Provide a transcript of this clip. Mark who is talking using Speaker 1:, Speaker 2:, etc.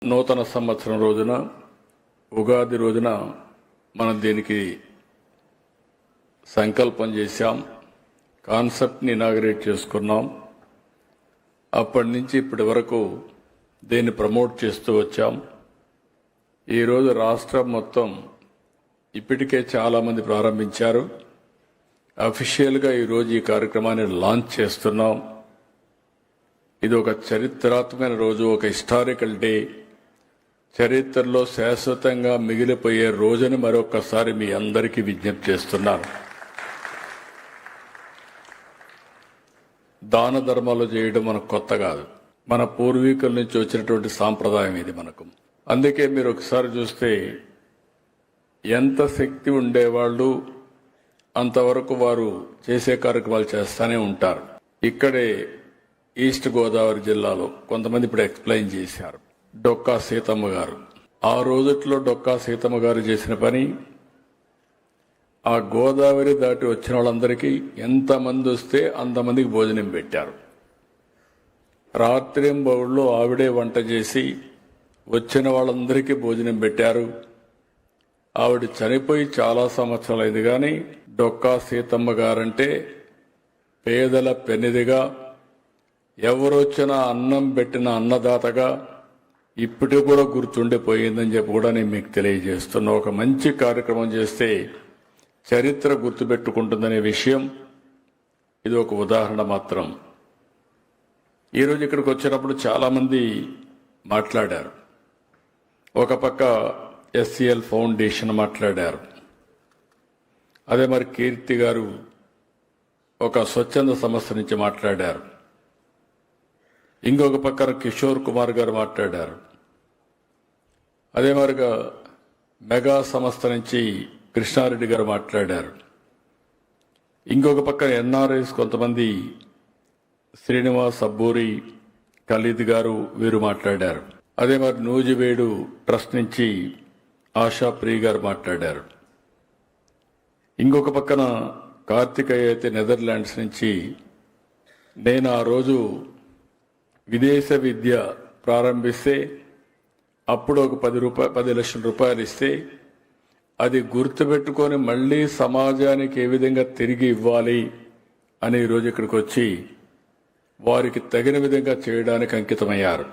Speaker 1: నూతన సంవత్సరం రోజున ఉగాది రోజున మనం దీనికి సంకల్పం చేశాం, కాన్సెప్ట్ని ఇనాగరేట్ చేసుకున్నాం. అప్పటి నుంచి ఇప్పటి వరకు దీన్ని ప్రమోట్ చేస్తూ వచ్చాం. ఈరోజు రాష్ట్రం మొత్తం ఇప్పటికే చాలామంది ప్రారంభించారు. అఫీషియల్గా ఈరోజు ఈ కార్యక్రమాన్ని లాంచ్ చేస్తున్నాం. ఇది ఒక చరిత్రాత్మకమైన రోజు, ఒక హిస్టారికల్ డే, చరిత్రలో శాశ్వతంగా మిగిలిపోయే రోజుని మరొకసారి మీ అందరికీ విజ్ఞప్తి చేస్తున్నాను. దాన ధర్మాలు చేయడం మనకు కొత్త కాదు, మన పూర్వీకుల నుంచి వచ్చినటువంటి సాంప్రదాయం ఇది మనకు. అందుకే మీరు ఒకసారి చూస్తే ఎంత శక్తి ఉండేవాళ్ళు అంతవరకు వారు చేసే కార్యక్రమాలు చేస్తూనే ఉంటారు. ఇక్కడే ఈస్ట్ గోదావరి జిల్లాలో కొంతమంది ఇప్పుడు ఎక్స్ప్లెయిన్ చేశారు. డొక్కా సీతమ్మ గారు, ఆ రోజుట్లో డొక్కా సీతమ్మ గారు చేసిన పని, ఆ గోదావరి దాటి వచ్చిన వాళ్ళందరికీ ఎంతమంది వస్తే అంతమందికి భోజనం పెట్టారు. రాత్రింబౌళ్ళు ఆవిడే వంట చేసి వచ్చిన వాళ్ళందరికీ భోజనం పెట్టారు. ఆవిడ చనిపోయి చాలా సంవత్సరాలు అయింది, కానీ డొక్కా సీతమ్మ గారంటే పేదల పెన్నిదిగా, ఎవరొచ్చినా అన్నం పెట్టిన అన్నదాతగా ఇప్పటికి కూడా గుర్తుండిపోయిందని చెప్పి కూడా నేను మీకు తెలియజేస్తున్నా. ఒక మంచి కార్యక్రమం చేస్తే చరిత్ర గుర్తుపెట్టుకుంటుందనే విషయం ఇది ఒక ఉదాహరణ మాత్రం. ఈరోజు ఇక్కడికి వచ్చినప్పుడు చాలామంది మాట్లాడారు. ఒక పక్క ఎస్సీఎల్ ఫౌండేషన్ మాట్లాడారు, అదే మరి కీర్తి గారు ఒక స్వచ్ఛంద సంస్థ నుంచి మాట్లాడారు, ఇంకొక పక్కన కిషోర్ కుమార్ గారు మాట్లాడారు, అదే మరిగా మెగా సంస్థ నుంచి కృష్ణారెడ్డి గారు మాట్లాడారు, ఇంకొక పక్కన ఎన్ఆర్ఐస్ కొంతమంది శ్రీనివాస్ అబ్బూరి, ఖలీద్ గారు వీరు మాట్లాడారు. అదే మరి నూజివేడు ట్రస్ట్ నుంచి ఆశా ప్రియ గారు మాట్లాడారు. ఇంకొక పక్కన కార్తికేయ అయితే నెదర్లాండ్స్ నుంచి, నేను ఆ రోజు విదేశ విద్య ప్రారంభిస్తే అప్పుడు ఒక 10 లక్షల రూపాయలు ఇస్తే అది గుర్తుపెట్టుకొని మళ్ళీ సమాజానికి ఏ విధంగా తిరిగి ఇవ్వాలి అని ఈరోజు ఇక్కడికి వచ్చి వారికి తగిన విధంగా చేయడానికి అంకితమయ్యారు.